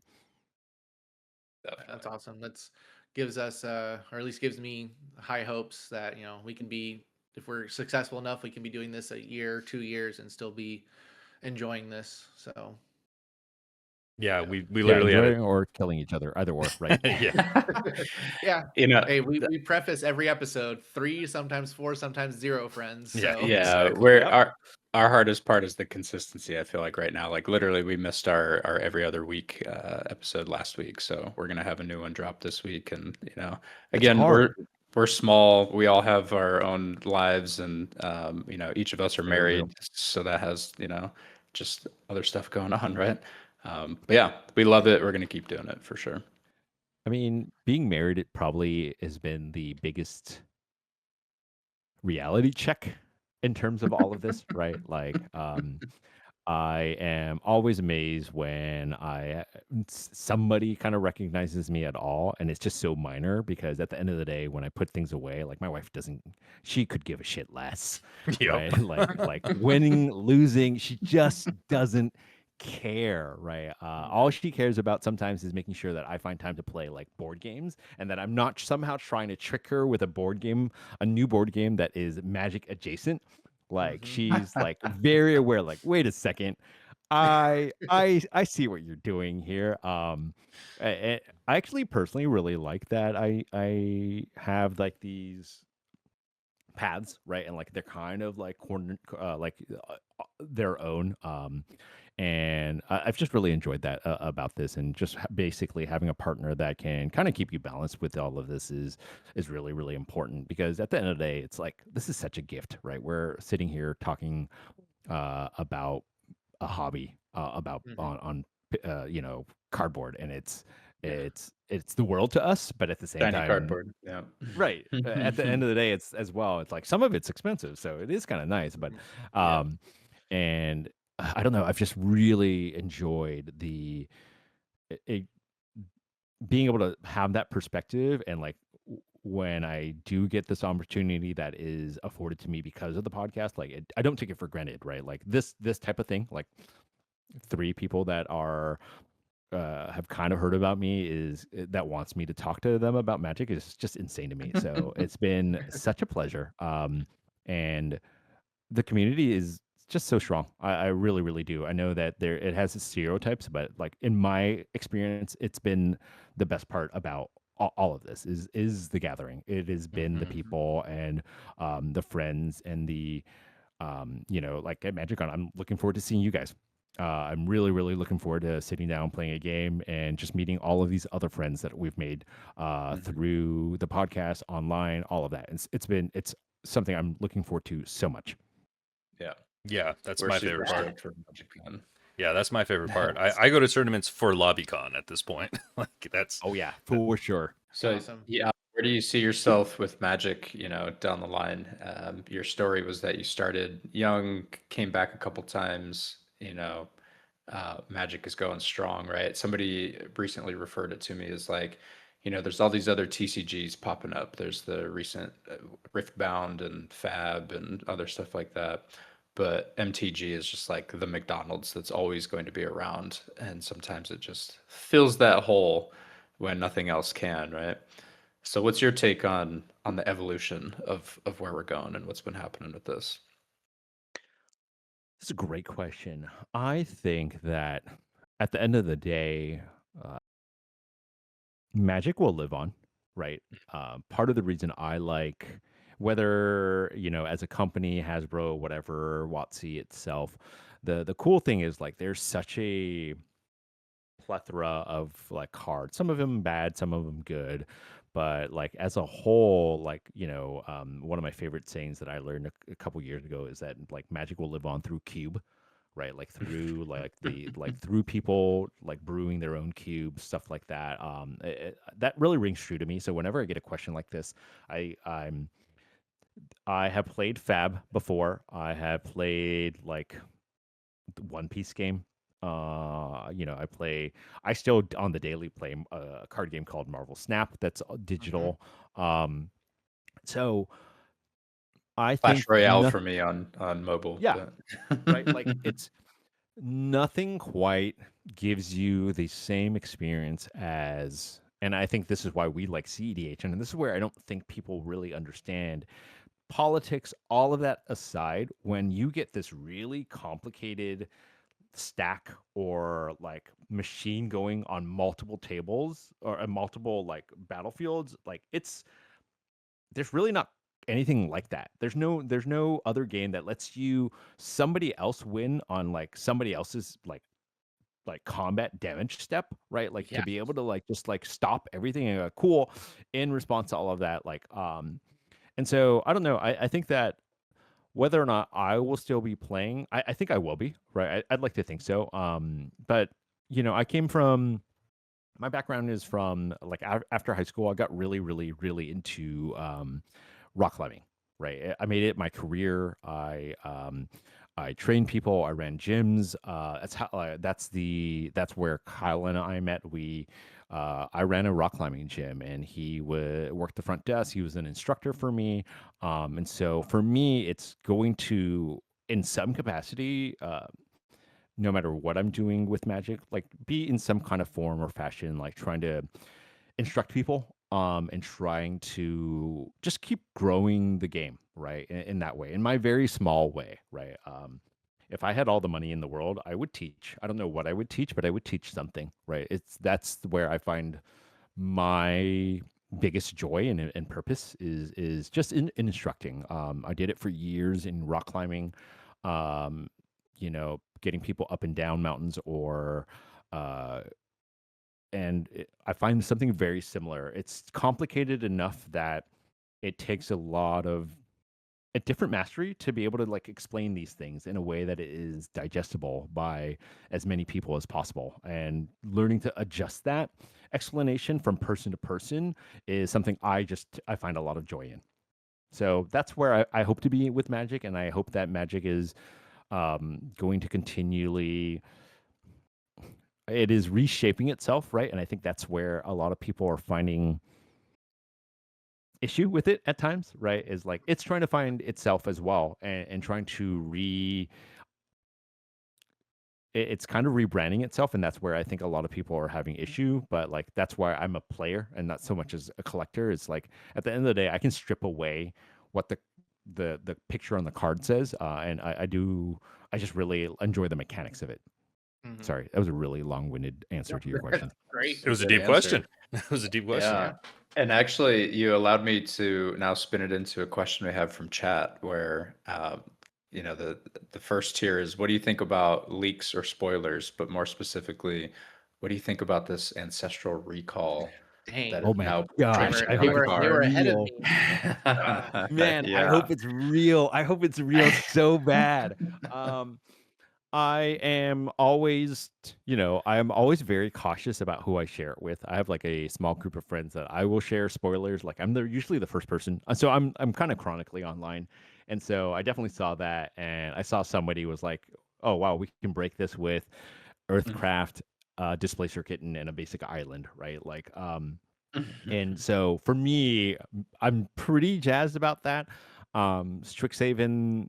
That's awesome. That's gives us, or at least gives me high hopes that, we can be, if we're successful enough, we can be doing this a year, 2 years, and still be enjoying this. So Yeah, Yeah. we Yeah, literally had enjoying or killing each other, either or, right? yeah. yeah. You know, Hey, we preface every episode 3, sometimes 4, sometimes 0 friends. Yeah, So yeah, exactly. we're Yep. our hardest part is the consistency. I feel like right now, like literally, we missed our every other week episode last week, so we're gonna have a new one drop this week. And It's again, hard. we're small. We all have our own lives, and each of us are Very real. married, so that has just other stuff going on, right? But yeah, we love it. We're gonna keep doing it for sure. I mean, being married, it probably has been the biggest reality check in terms of all of this, right? Like, I am always amazed when somebody kind of recognizes me at all, and it's just so minor because at the end of the day, when I put things away, like my wife doesn't, she could give a shit less, Yep. right? Like winning, losing, she just doesn't care, right? All she cares about sometimes is making sure that I find time to play like board games, and that I'm not somehow trying to trick her with a new board game that is Magic adjacent. Like mhm. she's like very aware, like, wait a second, I see what you're doing here. I actually personally really like that. I have like these paths, right? And like they're kind of like their own. And I've just really enjoyed that about this, and just basically having a partner that can kind of keep you balanced with all of this is really really important, because at the end of the day, it's like this is such a gift, right? We're sitting here talking about a hobby, about Mhm. cardboard, and Yeah. it's the world to us, but at the same Shiny time, cardboard. Yeah. right, at the end of the day, it's as well, it's like some of it's expensive, so it is kind of nice, but Yeah. um and I don't know, I've just really enjoyed it, being able to have that perspective, and like when I do get this opportunity that is afforded to me because of the podcast, like I don't take it for granted, right? Like this type of thing, like 3 people that are have kind of heard about me that wants me to talk to them about magic is just insane to me. So it's been such a pleasure. And the community is just so strong. I really, really do. I know that it has its stereotypes, but like in my experience, it's been the best part about all of this is the gathering. It has been the Mhm. people and the friends and the like at MagicCon. I'm looking forward to seeing you guys. I'm really, really looking forward to sitting down, playing a game, and just meeting all of these other friends that we've made Mhm. through the podcast, online, all of that. It's something I'm looking forward to so much. Yeah. Yeah, that's We're my super favorite part. stoked for MagicCon. Yeah, that's my favorite part. That's I go to tournaments for LobbyCon at this point. Like Oh yeah, that, for sure. so Awesome. yeah. Where do you see yourself with Magic? Down the line. Your story was that you started young, came back a couple times. Magic is going strong, right? Somebody recently referred it to me as like, there's all these other TCGs popping up. There's the recent Riftbound and Fab and other stuff like that. But MTG is just like the McDonald's that's always going to be around. And sometimes it just fills that hole when nothing else can, right? So what's your take on the evolution of where we're going and what's been happening with this? That's a great question. I think that at the end of the day, uh, Magic will live on, right? Part of the reason I like whether as a company, Hasbro, whatever, WotC itself, the cool thing is like there's such a plethora of like cards. Some of them bad, some of them good, but like as a whole, like one of my favorite sayings that I learned a couple years ago is that like Magic will live on through cube, right? Like through through people like brewing their own cubes, stuff like that. That really rings true to me. So whenever I get a question like this, I have played Fab before. I have played like the One Piece game. I still on the daily play a card game called Marvel Snap that's Mhm. digital. Um, so I Clash think Royale nothing. for me on mobile. Yeah, But right. Like it's nothing quite gives you the same experience as, and I think this is why we like CEDH, and this is where I don't think people really understand politics, all of that aside, when you get this really complicated stack or like machine going on multiple tables or multiple like battlefields, like there's really not anything like that. There's no other game that lets you somebody else win on like somebody else's like combat damage step, right? Like to Yeah. be able to like just like stop everything and go, cool in response to all of that. And so I don't know. I think that whether or not I will still be playing, I think I will be, right? I'd like to think so. But I came from my background is from like after high school, I got really, really, really into rock climbing. Right, I made it my career. I trained people. I ran gyms. That's where Kyle and I met. I ran a rock climbing gym, and he worked the front desk. He was an instructor for me, and so for me, it's going to in some capacity. No matter what I'm doing with Magic, like be in some kind of form or fashion, like trying to instruct people and trying to just keep growing the game, right? In that way, in my very small way, right? If I had all the money in the world, I would teach. I don't know what I would teach, but I would teach something, right? That's where I find my biggest joy and purpose is just in instructing. I did it for years in rock climbing, um, getting people up and down mountains or uh, I find something very similar. It's complicated enough that it takes a lot of a different mastery to be able to like explain these things in a way that it is digestible by as many people as possible. And learning to adjust that explanation from person to person is something I find a lot of joy in. So that's where I hope to be with Magic, and I hope that Magic is going to continually it is reshaping itself, right? And I think that's where a lot of people are finding issue with it at times, right? Is like it's trying to find itself as well and trying to it's kind of rebranding itself, and that's where I think a lot of people are having issue. But like that's why I'm a player and not so much as a collector. It's like at the end of the day, I can strip away what the picture on the card says, and I just really enjoy the mechanics of it. Mhm. Sorry, that was a really long-winded answer No, to your question. great. It was a Good deep answer. question. It was a deep question. Yeah. Yeah. And actually, you allowed me to now spin it into a question we have from chat where, the first tier is what do you think about leaks or spoilers? But more specifically, what do you think about this ancestral recall that Dang. Oh is my now They gosh, were I they hope print were it's they card? were ahead of real. me. Man, I Yeah. hope it's real. I hope it's real so bad. Um, I am always, I am always very cautious about who I share it with. I have like a small group of friends that I will share spoilers. Like usually the first person. So I'm kind of chronically online. And so I definitely saw that and I saw somebody was like, "Oh wow, we can break this with Earthcraft, Displacer Kitten and a basic island, right?" And so for me, I'm pretty jazzed about that. Strixhaven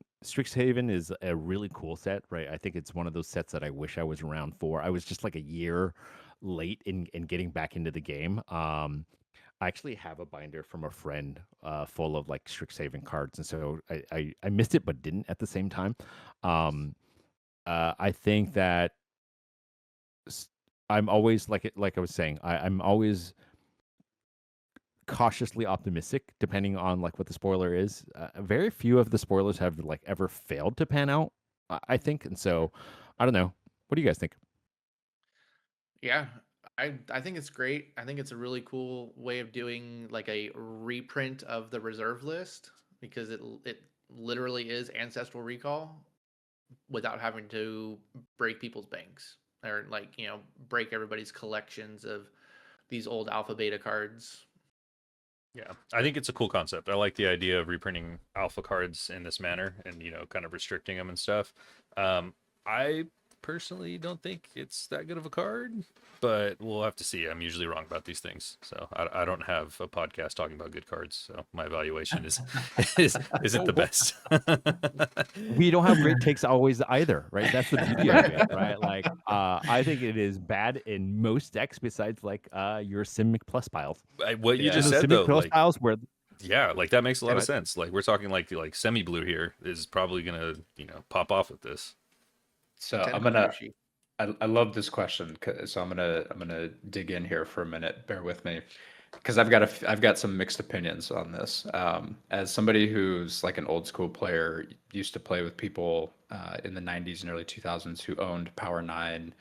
is a really cool set, right? I think it's one of those sets that I wish I was around for. I was just like a year late in getting back into the game. I actually have a binder from a friend full of like Strixhaven cards, and so I missed it but didn't at the same time. Um, I think that s- I'm always like I was saying, I'm always cautiously optimistic depending on like what the spoiler is. Very few of the spoilers have like ever failed to pan out, I think, and so I don't know. What do you guys think? Yeah, I think it's great. I think it's a really cool way of doing like a reprint of the reserve list because it literally is ancestral recall without having to break people's banks or like, break everybody's collections of these old alpha beta cards. Yeah, I think it's a cool concept. I like the idea of reprinting alpha cards in this manner and, kind of restricting them and stuff. I personally don't think it's that good of a card, but we'll have to see. I'm usually wrong about these things, so I don't have a podcast talking about good cards, so my evaluation isn't the best. We don't have great takes always either, right? That's the beauty of it, right? Like, I think it is bad in most decks besides like your Simic Plus piles. What you Yeah. just The said Simic though, Plus like, piles where yeah, like that makes a lot of Anyway, sense. Like we're talking like semi blue here is probably gonna pop off with this. So I'm Tentacle gonna Yoshi. I love this question. So I'm gonna dig in here for a minute. Bear with me, because I've got some mixed opinions on this. As somebody who's like an old school player, used to play with people in the '90s and early 2000s who owned Power Nine,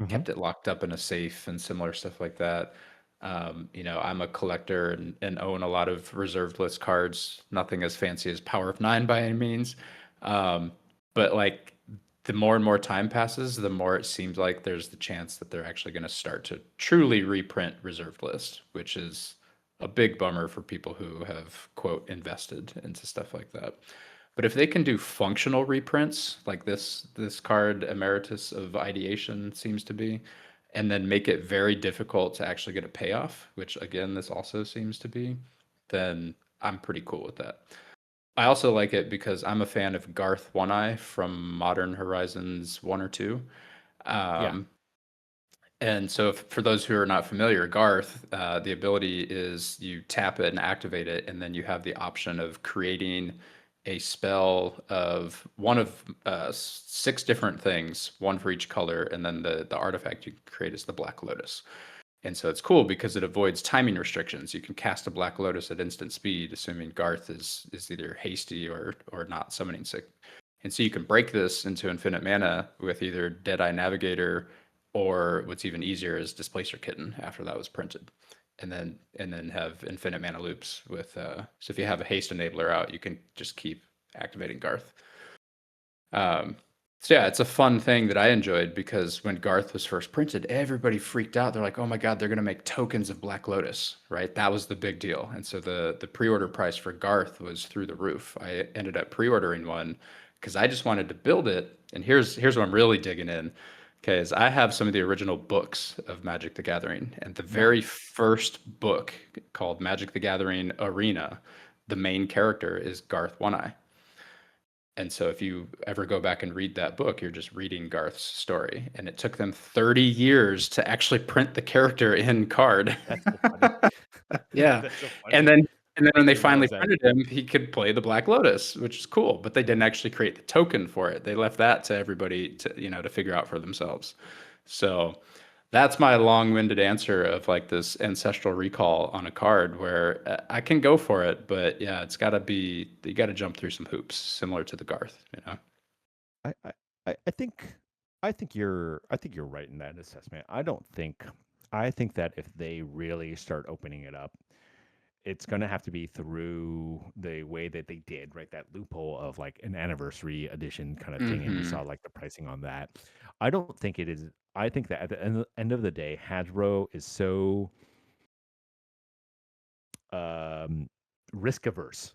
Mhm. kept it locked up in a safe and similar stuff like that. I'm a collector and own a lot of reserved list cards. Nothing as fancy as Power of Nine by any means. Um, but like the more and more time passes, the more it seems like there's the chance that they're actually going to start to truly reprint reserved list, which is a big bummer for people who have quote invested into stuff like that. But if they can do functional reprints like this card Emeritus of Ideation seems to be, and then make it very difficult to actually get a payoff, which again this also seems to be, then I'm pretty cool with that. I also like it because I'm a fan of Garth One Eye from Modern Horizons 1 or 2. Yeah. Um, and so, for those who are not familiar, Garth, the ability is you tap it and activate it, and then you have the option of creating a spell of one of six different things, one for each color, and then the artifact you create is the Black Lotus. And so it's cool because it avoids timing restrictions. You can cast a Black Lotus at instant speed, assuming Garth is either hasty or not summoning sick. And so you can break this into infinite mana with either Deadeye Navigator, or what's even easier is Displacer Kitten after that was printed. And then have infinite mana loops with so if you have a haste enabler out, you can just keep activating Garth. So yeah, it's a fun thing that I enjoyed because when Garth was first printed, everybody freaked out. They're like, "Oh my God, they're going to make tokens of Black Lotus," right? That was the big deal. And so the pre-order price for Garth was through the roof. I ended up pre-ordering one because I just wanted to build it. And here's where I'm really digging in. Okay, is I have some of the original books of Magic the Gathering, and the very first book called Magic the Gathering Arena, the main character is Garth One Eye. And so if you ever go back and read that book, you're just reading Garth's story. And it took them 30 years to actually print the character in card. That's so funny. Yeah. That's so And funny. then when they Didn't finally realize that. printed him, he could play the Black Lotus, which is cool, but they didn't actually create the token for it. They left that to everybody to figure out for themselves. So that's my long-winded answer of like this ancestral recall on a card where I can go for it, but yeah, it's got to be you got to jump through some hoops, similar to the Garth. I, I, I think you're right in that assessment. I think that if they really start opening it up, it's going to have to be through the way that they did, right? That loophole of like an anniversary edition kind of thing. And we Hmm. saw like the pricing on that. I don't think it is. I think that at the end of the day, Hasbro is so um, risk averse,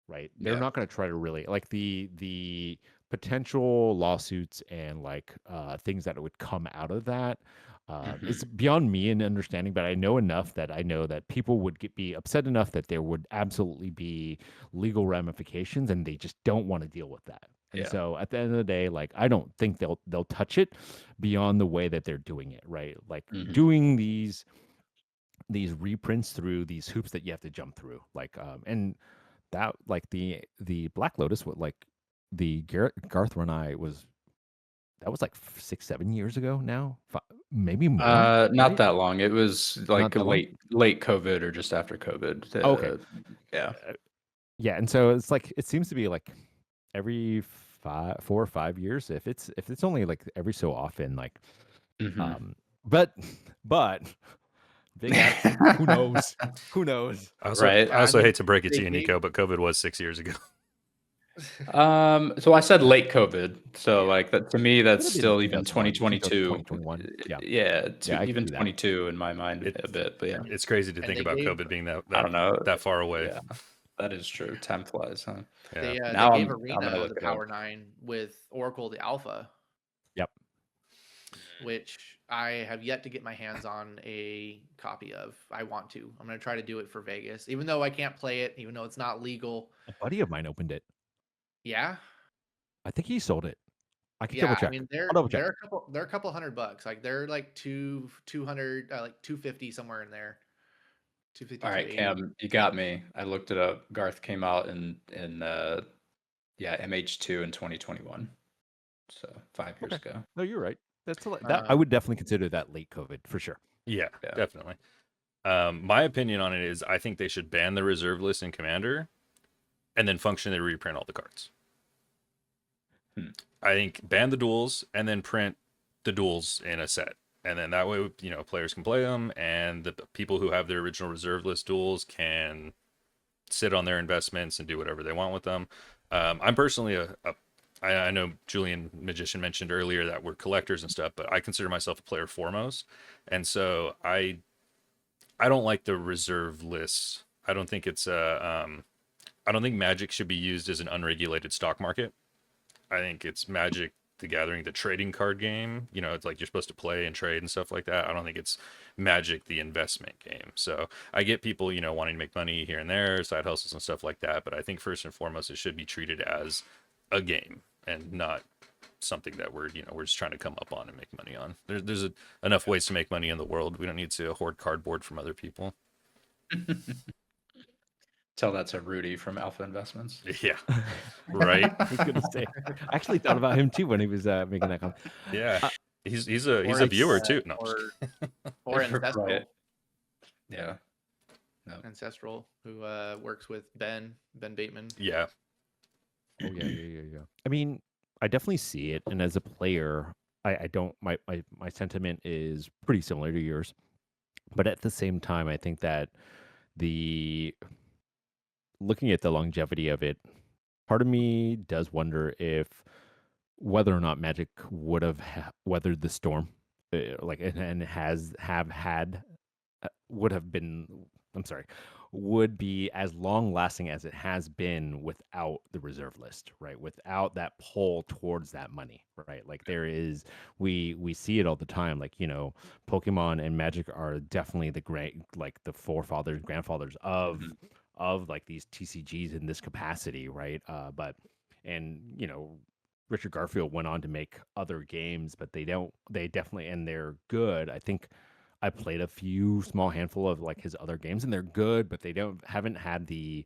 right? They're Yeah. not going to try to really like the potential lawsuits and like things that would come out of that. Hmm. It's beyond me in understanding, but I know enough that I know that people would be upset enough that there would absolutely be legal ramifications, and they just don't want to deal with that. And Yeah. so, at the end of the day, like I don't think they'll touch it beyond the way that they're doing it, right? Like Hmm. doing these these reprints through these hoops that you have to jump through, like and that like the Black Lotus, what like the Garth run I was that was like 6-7 years ago now, maybe more. Not Right? that long. It was Not like that long. late COVID or just after COVID. Oh, okay. Yeah. Yeah, and so it's like it seems to be like every 4 or 5 years. If it's only like every so often, like Mhm. but but big app, who knows? Who knows? Right. I also mean, hate to break it to they you, gave- Nico, but COVID was 6 years ago. So I said late COVID. So Yeah. like that to me, that's Could have been still even 2001, 2022. 2021. Yeah, Yeah, yeah, I could even do that. 22 in my mind It- a bit. But yeah, It's crazy to And think they about gave COVID being I don't know. that far away. Yeah, that is true. Time flies, huh? they Now gave I'm gonna Arena look the it up. Power 9 with Oracle the Alpha, Yep. which I have yet to get my hands on a copy of. I want to. I'm going to try to do it for Vegas, even though I can't play it, even though it's not legal. A buddy of mine opened it. Yeah. I think he sold it. I can Yeah, double I check. mean I'll double check. they're a couple $100. Like they're like 200 like 250 somewhere in there. 250 All right, 280. Cam, you got me. I looked it up. Garth came out in yeah, MH2 in 2021. So 5 years Okay. ago. No, you're right. That I would definitely consider that late COVID for sure. Yeah, Yeah. definitely. My opinion on it is I think they should ban the reserve list in Commander and then functionally reprint all the cards. I think ban the duels and then print the duels in a set. And then that way, players can play them, and the people who have their original reserve list duels can sit on their investments and do whatever they want with them. I'm personally I know Julian Magician mentioned earlier that we're collectors and stuff, but I consider myself a player foremost. And so I don't like the reserve lists. I don't think it's I don't think Magic should be used as an unregulated stock market. I think it's Magic the Gathering, the trading card game. It's like you're supposed to play and trade and stuff like that. I don't think it's Magic the investment game. So I get people, wanting to make money here and there, side hustles and stuff like that. But I think first and foremost, it should be treated as a game and not something that we're just trying to come up on and make money on. There's enough ways to make money in the world. We don't need to hoard cardboard from other people. Tell that to Rudy from Alpha Investments. Yeah, right. I was gonna say. I actually thought about him too when he was making that comment. Yeah, he's a Or viewer it's, too. No, or Ancestral. Right. Yeah. Ancestral, who works with Ben Bateman. yeah, Oh yeah. I mean, I definitely see it, and as a player, I don't. My sentiment is pretty similar to yours, but at the same time, I think that looking at the longevity of it, part of me does wonder if whether or not Magic would have weathered the storm, like and have had would have been. I'm sorry, would be as long lasting as it has been without the reserve list, right? Without that pull towards that money, right? Like there is, we see it all the time. Like Pokemon and Magic are definitely the great, like the forefathers, grandfathers of like these TCGs in this capacity, right? But and Richard Garfield went on to make other games, but they definitely, and they're good. I think I played a few small handful of like his other games, and they're good, but they haven't had the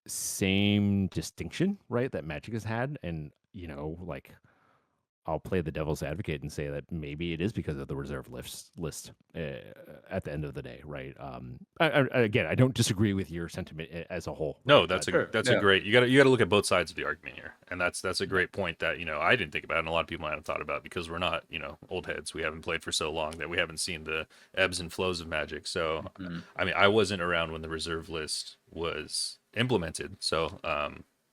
same distinction, right, that Magic has had. And like I'll play the devil's advocate and say that maybe it is because of the reserve list at the end of the day, right? Again, I don't disagree with your sentiment as a whole. no, right? that's But a great. You got to look at both sides of the argument here, and that's a great point that I didn't think about, and a lot of people haven't thought about because we're not old heads. We haven't played for so long that we haven't seen the ebbs and flows of Magic. So I mean, I wasn't around when the reserve list was implemented, so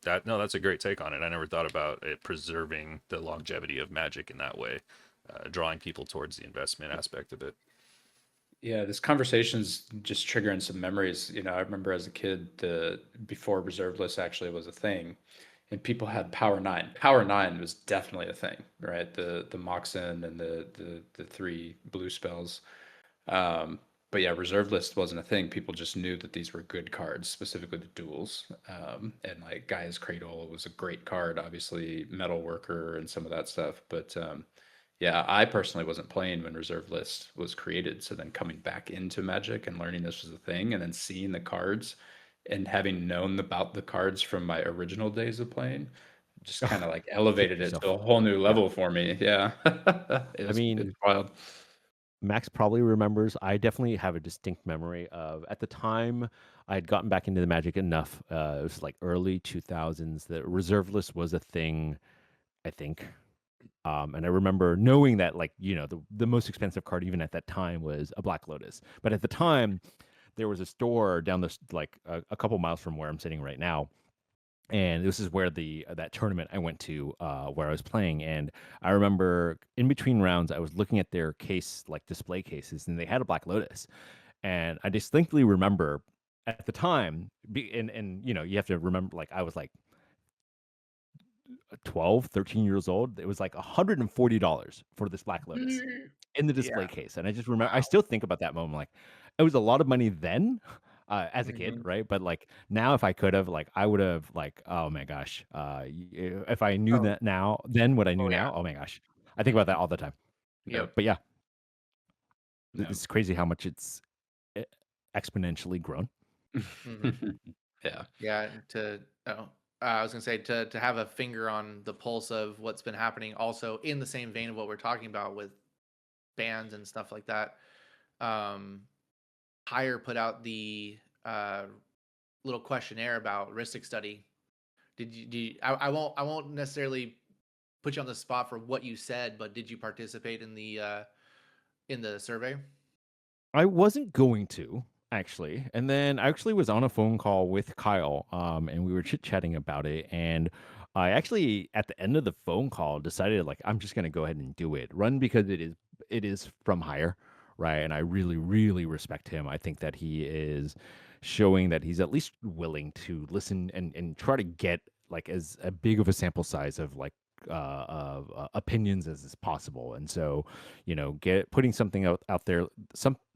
that's a great take on it. I never thought about it preserving the longevity of Magic in that way, drawing people towards the investment aspect of it. Yeah, this conversation's just triggering some memories. I remember as a kid, before reserve list actually was a thing, and people had Power 9. Power 9 was definitely a thing, right? The Moxen and the three blue spells. But yeah, reserve list wasn't a thing. People just knew that these were good cards, specifically the duels. And like Gaia's Cradle was a great card, obviously Metal Worker and some of that stuff. But Yeah, I personally wasn't playing when Reserve List was created. So then coming back into Magic and learning this was a thing, and then seeing the cards and having known about the cards from my original days of playing, just kind of like Kick elevated it to yourself. a whole new Yeah. level for me. Yeah, I it's mean, wild. Max probably remembers. I definitely have a distinct memory of at the time I had gotten back into the Magic enough. It was like early 2000s that reserve list was a thing, I think. And I remember knowing that, like, the most expensive card even at that time was a Black Lotus. But at the time, there was a store down like a couple miles from where I'm sitting right now, and this is where the that tournament I went to, where I was playing. And I remember in between rounds I was looking at their case, like display cases, and they had a Black Lotus. And I distinctly remember at the time, and you have to remember, like, I was like 12, 13 years old. It was like $140 for this Black Lotus in the Yeah. display case. And I just remember, I Wow. still think about that moment. Like, it was a lot of money then, as a kid, Mhm. right? But like now, if I could have, like, I would have, like, oh my gosh, if I knew Oh, that now, then what I knew oh yeah. now, oh my gosh, I think about that Mhm. all the time. Yep. But yeah, Yep. it's crazy how much it's e- exponentially grown. Mhm. Yeah. Yeah, I was gonna say to have a finger on the pulse of what's been happening. Also, in the same vein of what we're talking about with bands and stuff like that. Um, Hire put out the little questionnaire about Ristic study. Did you? I won't necessarily put you on the spot for what you said, but did you participate in the survey? I wasn't going to, actually. And then I actually was on a phone call with Kyle, and we were chit-chatting about it. And I actually, at the end of the phone call, decided, like, I'm just gonna go ahead and do it. Run, because it is from hire, right? And I really, really respect him. I think that he is showing that he's at least willing to listen and try to get, like, as a big of a sample size of, like, opinions as is possible. And so, get putting something out there,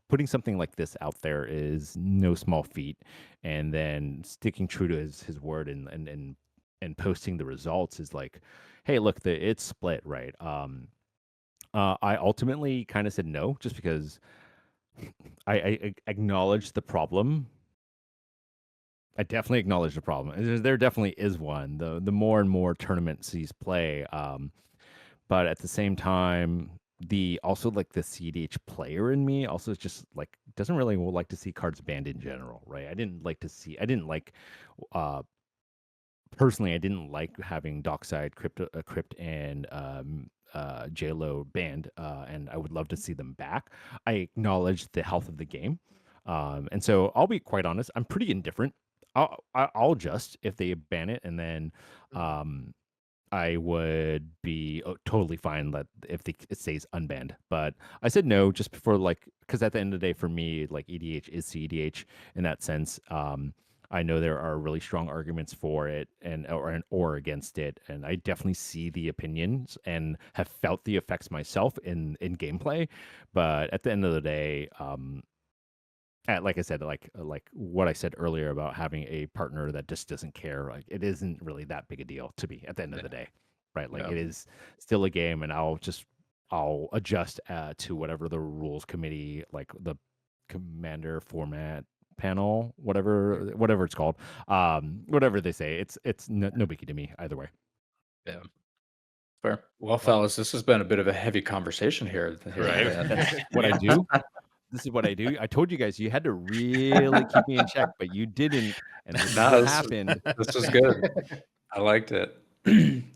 putting something like this out there is no small feat. And then sticking true to his word, and posting the results is like, hey, look, it's split, right? I ultimately kind of said no, just because I acknowledge the problem. I definitely acknowledge the problem. There definitely is one. The more and more tournaments he's play, but at the same time, the also, like, the CDH player in me also is just like doesn't really like to see cards banned in general, right? I didn't like, uh personally, I didn't like having Dockside, Crypt, and JLo banned, and I would love to see them back. I acknowledge the health of the game, and so I'll be quite honest. I'm pretty indifferent. I'll adjust if they ban it, and then Mhm. um, I would be totally fine if it stays unbanned. But I said no just before, like, because at the end of the day, for me, like, EDH is CEDH in that sense. I know there are really strong arguments for it or against it, and I definitely see the opinions and have felt the effects myself in gameplay. But at the end of the day, like I said, like what I said earlier about having a partner that just doesn't care, like, it isn't really that big a deal to me at the end of Yeah. the day, right? Like, Yeah. it is still a game, and I'll adjust to whatever the rules committee, like the commander format panel, whatever it's called, whatever they say. It's no biggie to me either way. Yeah. Fair. Well, Well, fellas, this has been a bit of a heavy conversation here at Right. the end. That's what I do. This is what I do. I told you guys you had to really keep me in check, but you didn't, and this is No, what this happened. this was good. I liked it.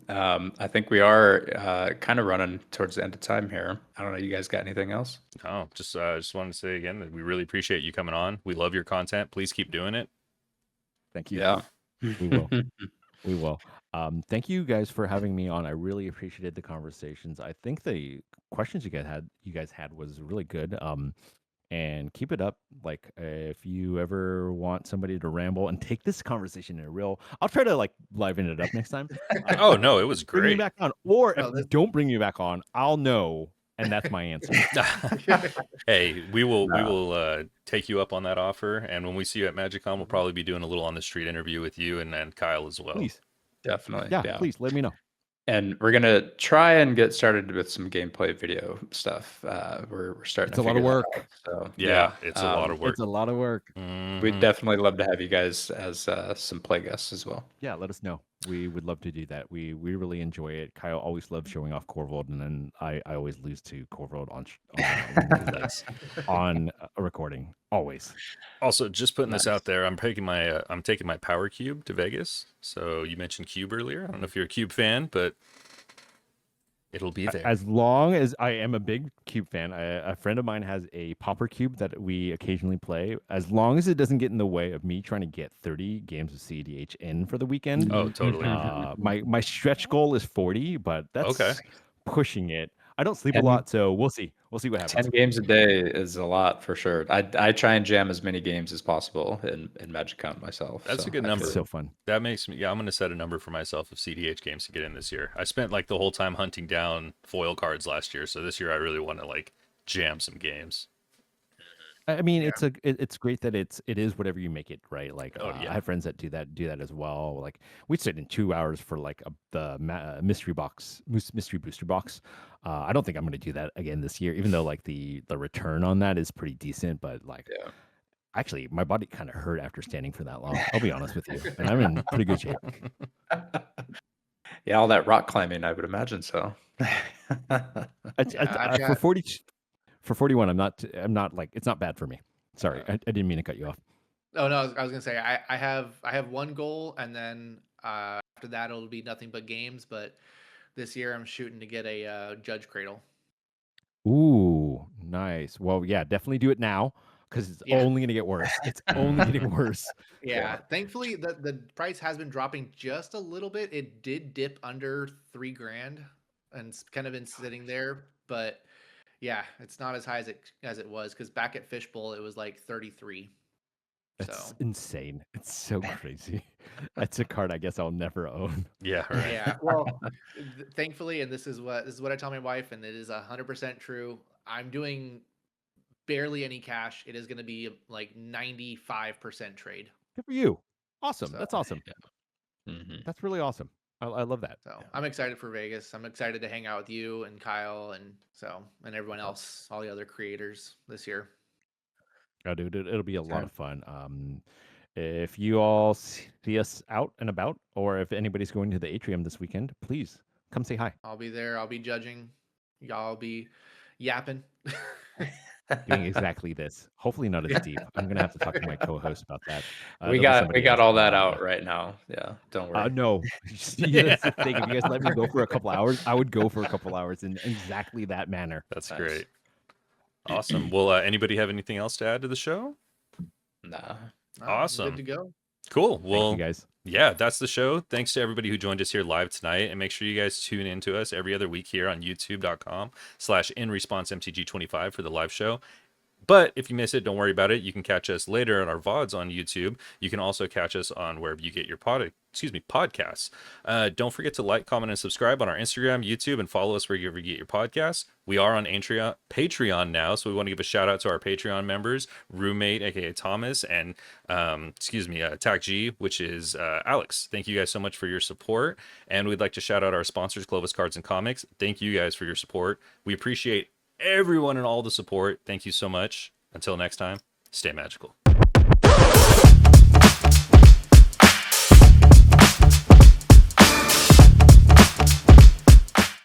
I think we are kind of running towards the end of time here. I don't know. You guys got anything else? Oh, just wanted to say again that we really appreciate you coming on. We love your content. Please keep doing it. Thank you. Yeah. We will. We will. Thank you guys for having me on. I really appreciated the conversations. I think the questions you guys had was really good. And keep it up. Like, if you ever want somebody to ramble and take this conversation in a real, I'll try to, like, liven it up next time. Oh no, it was Bring me great. back on, or if No, you don't bring me back on, I'll know, and that's my answer. Hey, we No, will take you up on that offer, and when we see you at MagicCon, we'll probably be doing a little on the street interview with you and Kyle as well. Please, definitely. yeah, Yeah. please let me know. And we're gonna try and get started with some gameplay video stuff. We're starting It's to a lot of figure that work. out. So Yeah, it's a lot of work. It's a lot of work. We'd Mhm. definitely love to have you guys as some play guests as well. Yeah, let us know. We would love to do that. We really enjoy it. Kyle always loves showing off Corvold, and then I always lose to Corvold when we do that Nice. on a recording. Always. Also, just putting this Nice. out there, I'm taking my Power Cube to Vegas. So you mentioned Cube earlier. I don't know if you're a Cube fan, but it'll be there. As long as I am a big Cube fan, a friend of mine has a Popper Cube that we occasionally play. As long as it doesn't get in the way of me trying to get 30 games of CDH in for the weekend. Oh, totally. My stretch goal is 40, but that's Okay. pushing it. I don't sleep a 10 lot, so we'll see. We'll see what happens. 10 games a day is a lot for sure. I try and jam as many games as possible in MagicCon myself. That's a good I number. It's so fun. That makes me, yeah, I'm going to set a number for myself of CDH games to get in this year. I spent like the whole time hunting down foil cards last year. So this year I really want to like jam some games. I mean, it's great that it is whatever you make it, right? Like, Oh, yeah. I have friends that do that as well. Like, we sit in 2 hours for like mystery booster box. I don't think I'm going to do that again this year, even though like the return on that is pretty decent. But like, Yeah. actually, my body kind of hurt after standing for that long. I'll be honest with you, and I'm in pretty good shape. Yeah, all that rock climbing, I would imagine so. I've For got 40, for 41, I'm not like it's not bad for me. Sorry, I didn't mean to cut you off. Oh no, I was gonna say I have one goal, and then after that it'll be nothing but games. But this year I'm shooting to get a Judge Cradle. Ooh, nice. Well, yeah, definitely do it now because it's Yeah. only gonna get worse. It's only getting worse. Yeah, thankfully the price has been dropping just a little bit. It did dip under $3,000 and it's kind of been sitting there, but yeah, it's not as high as it was because back at Fishbowl it was like 33. That's So insane. It's so crazy. That's a card I guess I'll never own. Yeah. Right. yeah, well, thankfully, and this is what I tell my wife, and it is 100% true. I'm doing barely any cash. It is going to be like 95% trade. Good for you. Awesome. That's So- awesome. Mhm. That's really awesome. I love that. So I'm excited for Vegas. I'm excited to hang out with you and Kyle and everyone else, all the other creators this year. Oh, dude, it'll be a lot Sure. of fun. If you all see us out and about, or if anybody's going to the atrium this weekend, please come say hi. I'll be there. I'll be judging. Y'all be yapping. Doing exactly this. Hopefully not as deep. I'm gonna have to talk to my co-host about that. We There'll be got somebody all else, that out right now. Yeah, don't worry. No, see, that's the thing. If you guys let me go for a couple hours, I would go for a couple hours in exactly that manner. That's Nice. great. Awesome. Well, anybody have anything else to add to the show? Nah. Awesome. Good to go. Cool. Thank Well, you guys. yeah, that's the show. Thanks to everybody who joined us here live tonight. And make sure you guys tune in to us every other week here on youtube.com/InResponseMTG25 for the live show. But if you miss it, don't worry about it. You can catch us later on our VODs on YouTube. You can also catch us on wherever you get your podcasts. Don't forget to like, comment, and subscribe on our Instagram, YouTube, and follow us wherever you get your podcasts. We are on Patreon now, so we want to give a shout out to our Patreon members, Roommate, aka Thomas, and Tac G, which is Alex. Thank you guys so much for your support. And we'd like to shout out our sponsors, Clovis Cards and Comics. Thank you guys for your support. We appreciate everyone and all the support. Thank you so much. Until next time, stay magical.